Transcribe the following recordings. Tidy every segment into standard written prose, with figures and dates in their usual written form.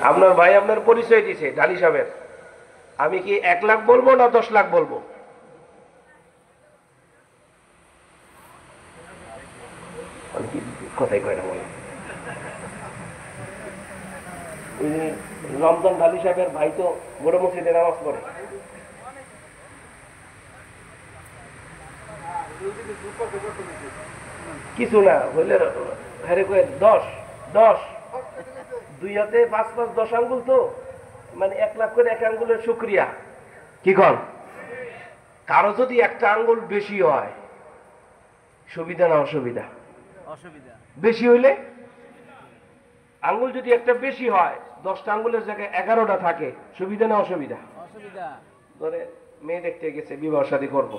আপনার ভাই আপনার পরিচয় দিছে ঢালি সাহেবের, আমি কি 1 লাখ বলবো না 10 লাখ বলবো? কথাই কয় না বলে। রমজান ঢালি সাহেবের ভাই তো বড় মসজিদে নামাজ পড়ে। কিছু না হইলে হ্যারে কয়ে 10 10 2 হাতে 5 5 10 আঙ্গুল তো মানে 1 লাখ করে 1 আঙ্গুলের শুকরিয়া। কি কর কারো যদি একটা আঙ্গুল বেশি হয় সুবিধা না অসুবিধা? অসুবিধা। বেশি হইলে আঙ্গুল যদি একটা বেশি হয় 10টা আঙ্গুলের জায়গায় 11টা থাকে সুবিধা না অসুবিধা? অসুবিধা। ধরে মেয়ে দেখতে গেছে বিবাহ শাদী করবো,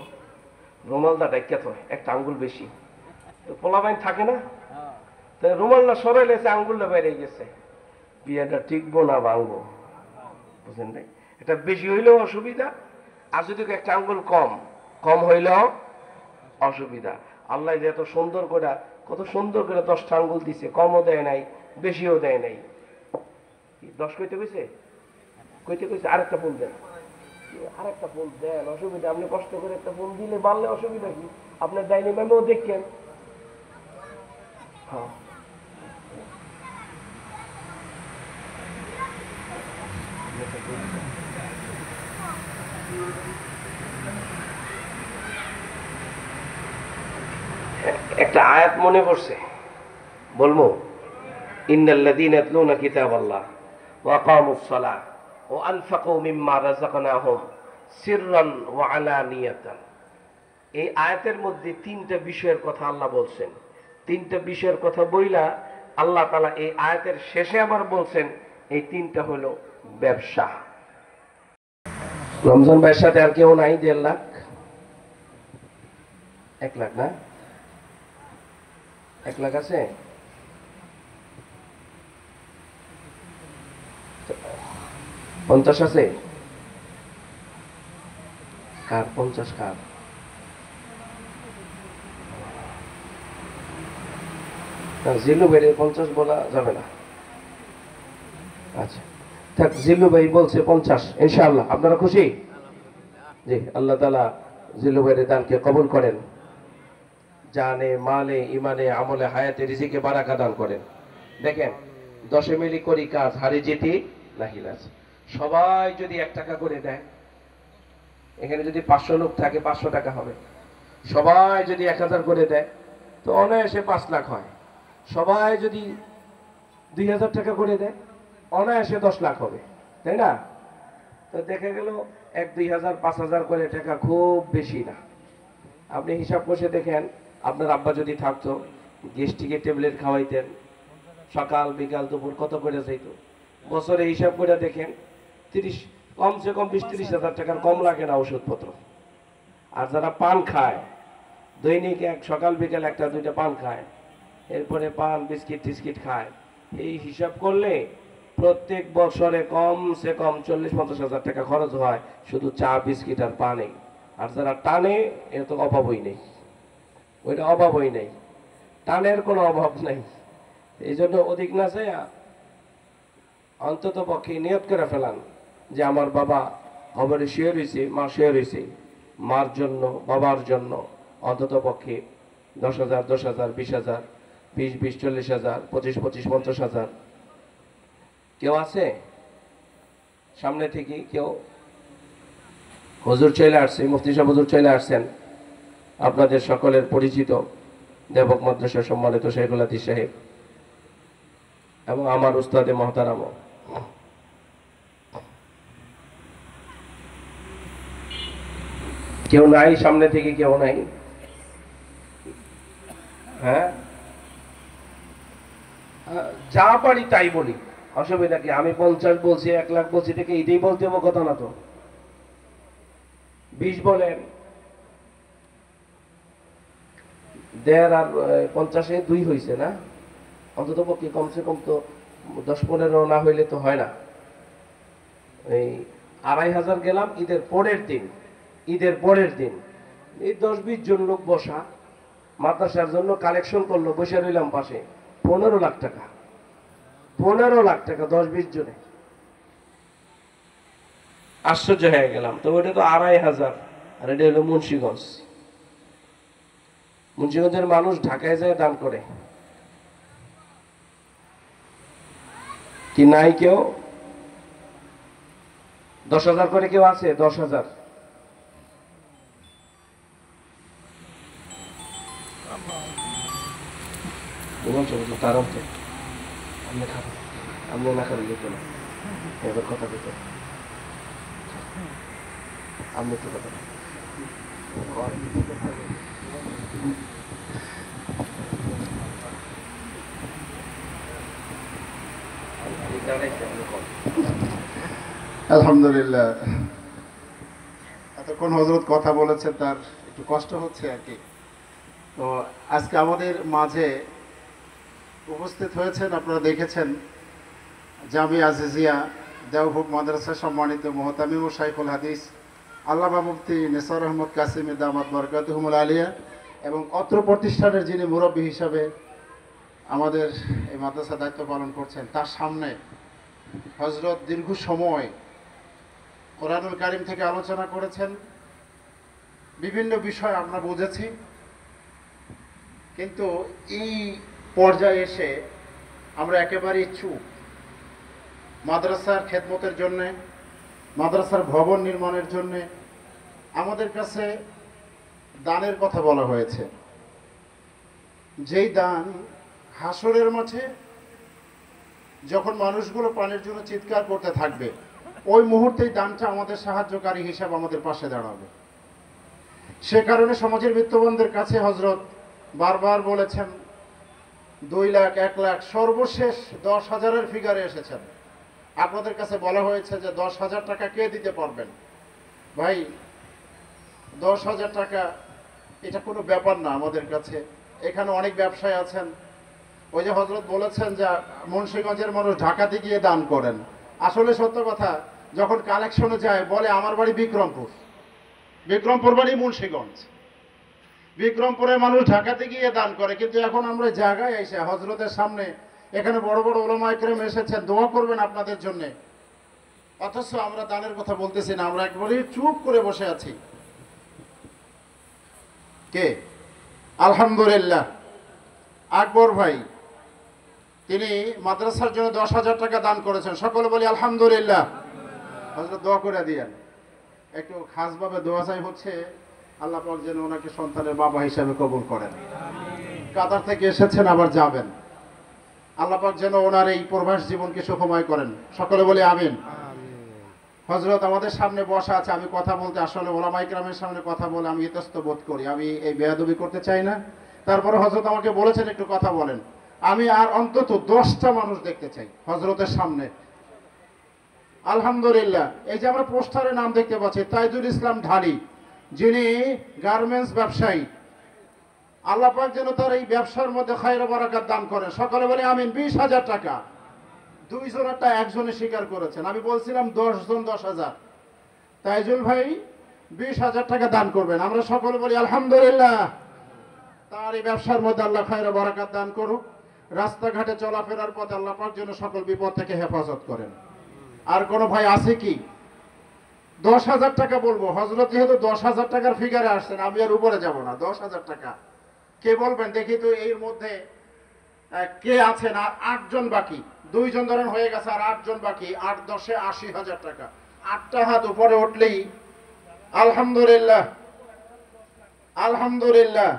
রুমালটা ডাইকা তো একটা আঙ্গুল বেশি, তো পোলাপাইন থাকে না, রুমালটা সরাইলেছে আঙ্গুলটা বেড়ে গেছে, বিয়েটা টিকবো না ভাঙবো, বুঝলেন ভাই? এটা বেশি হইলেও অসুবিধা, আর যদি একটা আঙ্গুল কম কম হইলেও অসুবিধা। আল্লাহ যে এত সুন্দর করে কত সুন্দর করে 10টা আঙ্গুল দিছে, কমও দেয় নাই বেশিও দেয় নাই। 10 কইতে কইছে? কইতে কইছে আরেকটা ফুল দেন, আরেকটা ফুল দেন, অসুবিধা? আপনি কষ্ট করে একটা ফুল দিলে বাড়লে অসুবিধা কি? আপনার ডাইনিং ম্যামেও দেখেন। হ্যাঁ একটা আয়াত মনে পড়ছে, বলবো? ইন্নাল্লাযীনা ইয়াতলুনা কিতাবাল্লাহ ওয়া আকামুস সালাহ ওয়া আনফাকু মিম্মা রাযাকনাহুম সিররান ওয়া আলানিয়াতান। এই আয়াতের মধ্যে 3টা বিষয়ের কথা আল্লাহ বলছেন। 3টা বিষয়ের কথা বইলা আল্লাহ তাআলা এই আয়াতের শেষে আবার বলছেন এই 3টা হলো ব্যবসা। রমজান ভাইয়ের সাথে আর কেউ নাই? 1.5 লাখ 1 লাখ না 1 লাখ আছে? পঞ্চাশ আছে? কার 50? কার? জিল্লু ভাই 50 বলা যাবে না। আচ্ছা থাক, জিল্লু ভাই বলছে 50, ইনশাআল্লাহ। আপনারা খুশি? জি, আল্লাহ তাআলা জিল্লু ভাইয়ের দানকে কবুল করেন, জানে মালে ইমানে আমলে হায়াতে রিজিকে বারাকা দান করেন। দেখেন 10 মিলি করি কাজ হারি যেতে নাহিলাজ। সবাই যদি 1 টাকা করে দেয়, এখানে যদি 500 লোক থাকে 500 টাকা হবে। সবাই যদি 1000 করে দেয় তো অনায়াসে 5 লাখ হয়। সবাই যদি 2000 টাকা করে দেয় অনায়াসে 10 লাখ হবে, তাই না? তো দেখা গেল 1-2000 5000 করে টাকা খুব বেশি না। আপনি হিসাব করে দেখেন, আপনার আব্বা যদি থাকতো গেস্টিকে ট্যাবলেট খাওয়াইতেন, সকাল বিকাল দুপুর কত করে যাইত? বছরে হিসাব করে দেখেন 30 কমসে কম 20-30 হাজার টাকার কম লাগে না ওষুধপত্র। আর যারা পান খায় দৈনিক সকাল বিকাল 1-2টা পান খায়, এরপরে পান বিস্কিট টিস্কিট খায়, এই হিসাব করলে প্রত্যেক বছরে কমসে কম 40-50 হাজার টাকা খরচ হয় শুধু চা বিস্কিট আর পানে। আর যারা টানে এর তো অভাবই নেই, ওইটা অভাবই নেই, টানের কোনো অভাব নেই। এই জন্য অধিক না চাই অন্তত পক্ষে নিয়ত করে ফেলান যে আমার বাবা খবরে শুয়ে রয়েছে, মা শুয়ে রয়েছে, মার জন্য বাবার জন্য অন্তত পক্ষে 10,000 10,000 20,000 20-20 40,000 25-25 50,000। কেউ আছে সামনে থেকে? কেউ? হুজুর চলে আসছে, মুফতি সাহেব হুজুর চলে আসছেন, আপনাদের সকলের পরিচিত দেবক মাদ্রাসা সম্মানিত শেখুল হাদিস সাহেব এবং আমার উস্তাদে মহতারাম। কেউ নাই সামনে থেকে? কেউ নাই? হ্যাঁ যা পারি তাই বলি, অসুবিধা কি? আমি 50 বলছি, 1 লাখ বলছি, থেকে এটাই বলতে হবে কথা না তো। 20 বলেন, 1.5 আর 50-এ 2 হয়েছে না? অন্তত পক্ষে কমসে কম তো 10-15 না হইলে তো হয় না। এই 2,500 গেলাম ঈদের পরের দিন, ঈদের পরের দিন এই 10-20 জন লোক বসা মাদ্রাসার জন্য কালেকশন করলো, বসে রইলাম পাশে, 15 লাখ টাকা। 15 লাখ টাকা 10-20 জনে। আশ্চর্য হয়ে গেলাম, তো ওটা তো 2500, আর এটা হলো মুন্সিগঞ্জ। মুন্সিগঞ্জের মানুষ ঢাকায় যায় দান করে কি নাই? কেউ 10,000 করে কেউ আছে? 10,000। তার অর্থে আপনি খাবেন, আপনি না খাবেন যেত না। এবার কথা দিতে আপনি একটু কথা আলহামদুলিল্লাহ, এতক্ষণ হযরত কথা বলেছেন, তার একটু কষ্ট হচ্ছে আর কি। তো আজকে আমাদের মাঝে উপস্থিত হয়েছেন, আপনারা দেখেছেন, জামিয়া আজিজিয়া দেওভোগ মাদ্রাসা সম্মানিত মুহতামিম ও শাইখুল হাদিস আল্লামা মুফতি নিসার আহমদ কাসিমি দামাত বরকাতুহুমুল আলিয়া, এবং অত্র প্রতিষ্ঠানের যিনি মুরব্বী হিসাবে আমাদের এই মাদ্রাসা দায়িত্ব পালন করছেন, তার সামনে হযরত দীর্ঘ সময় কোরআনুল কারীম থেকে আলোচনা করেছেন। বিভিন্ন বিষয় আমরা বুঝেছি, কিন্তু এই পর্যায়ে এসে আমরা একেবারেই চুপ। মাদ্রাসার খেদমতের জন্যে, মাদ্রাসার ভবন নির্মাণের জন্যে আমাদের কাছে দানের কথা বলা হয়েছে। যেই দান হাসরের মাঠে যখন মানুষগুলো পানির জন্য চিৎকার করতে থাকবে, ওই মুহূর্তেই দানটা আমাদের সাহায্যকারী হিসাবে আমাদের পাশে দাঁড়াবে। সে কারণে সমাজের বিত্তবানদের কাছে হযরত বারবার বলেছেন 2 লাখ, 1 লাখ, সর্বশেষ 10,000-এর ফিগারে এসেছেন। আপনাদের কাছে বলা হয়েছে যে 10,000 টাকা কে দিতে পারবেন? ভাই, 10,000 টাকা এটা কোনো ব্যাপার না আমাদের কাছে। এখানে অনেক ব্যবসায়ী আছেন। ওই যে হযরত বলেছেন যে মুন্সিগঞ্জের মানুষ ঢাকাতে গিয়ে দান করেন, আসলে সত্য কথা। যখন কালেকশনে যায় বলে আমার বাড়ি বিক্রমপুর, বিক্রমপুর বাড়ি মুন্সিগঞ্জ। বিক্রমপুরের মানুষ ঢাকাতে গিয়ে দান করে, কিন্তু এখন আমরা জায়গায় এসে হযরতের সামনে এখানে বড় বড় উলামা ইকরাম এসেছেন, দোয়া করবেন আপনাদের জন্য, অথচ আমরা দানের কথা বলতেছি না, আমরা একবারেই চুপ করে বসে আছি। কে? আলহামদুলিল্লাহ, আকবর ভাই, তিনি মাদ্রাসার জন্য 10,000 টাকা দান করেছেন। সকলে বলি আলহামদুলিল্লাহ। হযরত দোয়া করে দিয়েন, একটু খাসভাবে দোয়া চাই হচ্ছে, আল্লাহ পাক যেন ওনাকে সন্তানের বাবা হিসাবে কবুল করেন। কাতার থেকে এসেছেন, আবার যাবেন, আল্লাহ পাক যেন ওনার এই প্রবাস জীবনকে সুখময় করেন। সকলে বলি আমিন। হযরত আমাদের সামনে বসা আছে, আমি কথা বলতে আসলে ওলামা ইকরামের সামনে কথা বলে আমি ইতস্ত বোধ করি, আমি এই বেয়াদবি করতে চাই না। তারপরে হযরত আমাকে বলেছেন একটু কথা বলেন, আমি আর অন্তত 10টা মানুষ দেখতে চাই হযরতের সামনে। আলহামদুলিল্লাহ, এই যে আমরা পোস্টারে নাম দেখতে পাচ্ছি, তাইজুল ইসলাম ঢালি, যিনি গার্মেন্টস ব্যবসায়ী, আল্লাহ পাক যেন তার এই ব্যবসার মধ্যে খায়র বারাকাত দান করেন। সকলে বলে আমিন। 20,000 টাকা, 2 জনেরটা একজনে স্বীকার করেছেন। আমি বলছিলাম 10 জন 10,000, তাইজুল ভাই 20,000 টাকা দান করবেন। আমরা সকলে বলি আলহামদুলিল্লাহ। তার এই ব্যবসার মধ্যে আল্লাহ খায়র বারাকাত দান করুক। রাস্তাঘাটে চলাফেরার পথে আল্লাহ পাক যেন সকল বিপদ থেকে হেফাজত করেন। আর কোন ভাই আছে কি? 10,000 টাকা বলবো, হযরত যেহেতু 10,000 টাকার ফিগারে আসছেন, আমি আর উপরে যাব না। 10,000 টাকা কে বলবেন দেখি তো? এর মধ্যে কে আছেন? আর 8 জন বাকি, 2 জন ধরেন হয়ে গেছে, আর 8 জন বাকি। 8 10 80,000 টাকা। 8টা হাত উপরে উঠলেই আলহামদুলিল্লাহ। আলহামদুলিল্লাহ,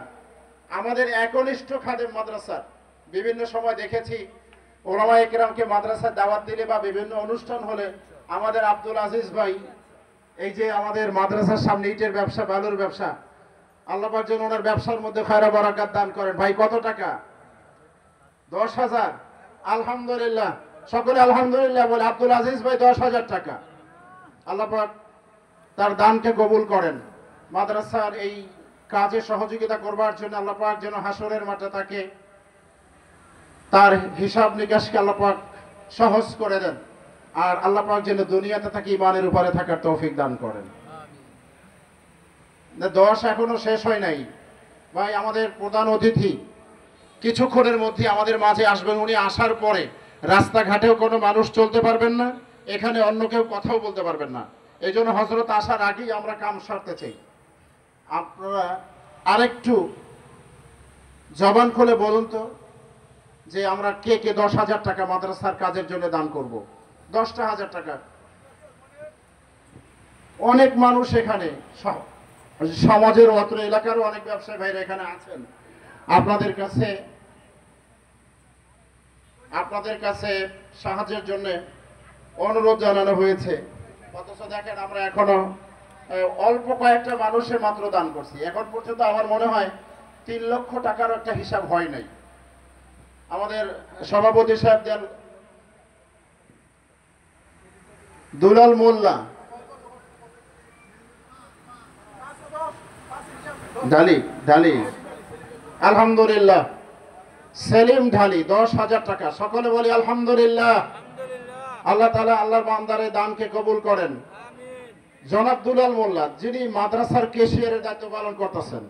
আমাদের একনিষ্ঠ খাদেম মাদ্রাসার বিভিন্ন সময় দেখেছি ওলামা ইকরামকে মাদ্রাসায় দাওয়াত দিলে বা বিভিন্ন অনুষ্ঠান হলে আমাদের আব্দুল আজিজ ভাই, এই যে আমাদের মাদ্রাসার সামনে ইটের ব্যবসা, বালুর ব্যবসা, আল্লাহ পাক যেন ওনার ব্যবসার মধ্যে খায়র বারাকাত দান করেন। ভাই কত টাকা? 10,000। আলহামদুলিল্লাহ, সকলে আলহামদুলিল্লাহ বলে। আব্দুল আজিজ ভাই 10,000 টাকা, আল্লাহ পাক তার দানকে কবুল করেন। মাদ্রাসার এই কাজে সহযোগিতা করবার জন্য আল্লাহ পাক যেন হাসরের মাঠে তাকে তার হিসাব নিকাশকে আল্লাহ পাক সহজ করে দেন। আর আল্লাহ পাক যেন দুনিয়াতে তাকে ঈমানের উপরে থাকার তৌফিক দান করেন। 10 এখনো শেষ হয় নাই ভাই। আমাদের প্রধান অতিথি কিছুক্ষণের মধ্যে আমাদের মাঝে আসবেন। উনি আসার পরে রাস্তাঘাটেও কোনো মানুষ চলতে পারবেন না, এখানে অন্য কেউ কথাও বলতে পারবেন না। এই জন্য হজরত আসার আগেই আমরা কাম সারতে চাই। আপনারা আরেকটু জবান খুলে বলুন তো যে আমরা কে কে 10,000 টাকা মাদ্রাসার কাজের জন্য দান করব? 10,000 টাকা। অনেক মানুষ এখানে, সমাজের অত্র এলাকারও অনেক ব্যবসায়ী ভাইরা এখানে আছেন। আপনাদের কাছে সাহায্যের জন্য অনুরোধ জানানো হয়েছে। অথচ দেখেন আমরা এখনো অল্প কয়েকটা মানুষে মাত্র দান করছি। এখন পর্যন্ত আমার মনে হয় 3 লক্ষ টাকার একটা হিসাব হয় নাই। আমাদের সভাপতি সাহেব দেন দুলাল মোল্লা ঢালি আলহামদুলিল্লাহ, সেলিম ঢালি 10,000 টাকা। সকলে বলি আলহামদুলিল্লাহ। আল্লাহ তাআলা আল্লাহর বান্দারে দানকে কবুল করেন। জনাব দুলাল মোল্লা, যিনি মাদ্রাসার কেশিয়ারের দায়িত্ব পালন করতেছেন,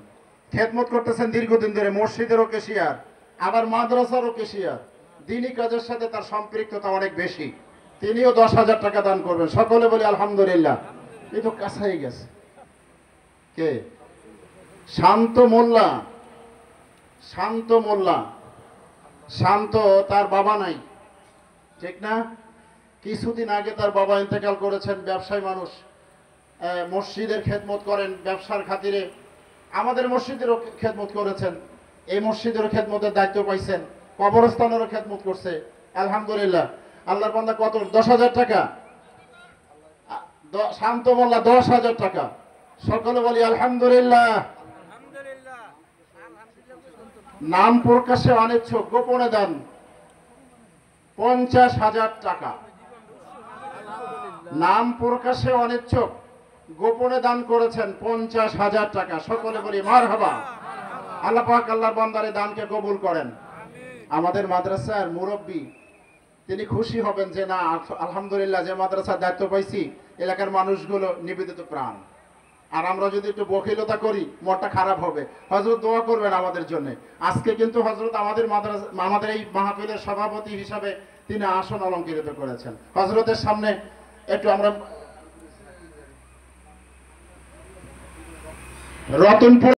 খেদমত করতেছেন দীর্ঘদিন ধরে, মসজিদেরও কেশিয়ার আবার মাদ্রাসারও কেশিয়ার, দিনী কাজের সাথে তার সম্পৃক্ততা অনেক বেশি। তিনিও 10,000 টাকা দান করবেন। সকলে বলি আলহামদুলিল্লাহ। এই তো কাছাই গেছে। কে? শান্ত মোল্লা। শান্ত, তার বাবা নাই, ঠিক না? কিছুদিন আগে তার বাবা ইন্তেকাল করেছেন। ব্যবসায়ী মানুষ, মসজিদের খেদমত করেন ব্যবসার খাতিরে। আমাদের মসজিদেরও খেদমত করেছেন, এই মসজিদেরও খেদমতের দায়িত্ব পাইছেন, কবরস্থানেরও খেদমত করছে। আলহামদুলিল্লাহ। আল্লাহর বান্দা কত? 10,000 টাকা। শান্ত মোল্লা 10,000 টাকা। সকলে বলি আলহামদুলিল্লাহ। নাম প্রকাশে অনিচ্ছুক, গোপনে দেন 50,000 টাকা। নাম প্রকাশে অনিচ্ছুক, গোপনে দান করেছেন 50,000 টাকা। সকলে বলি মারহাবা। আল্লাহ পাক আল্লাহর বান্দারে দানকে কবুল করেন। আমাদের মাদ্রাসার মুরব্বী, তিনি খুশি হবেন যে না আলহামদুলিল্লাহ, যে মাদ্রাসার দায়িত্ব পাইছি এলাকার মানুষগুলো নিবেদিত প্রাণ। আর আমরা যদি একটু বখিলতা করি মনটা খারাপ হবে। হযরত দোয়া করবেন আমাদের জন্য। আজকে কিন্তু হযরত আমাদের এই মাহফিলের সভাপতি হিসাবে তিনি আসন অলংকৃত করেছেন। হযরতের সামনে একটু আমরা রতনপুর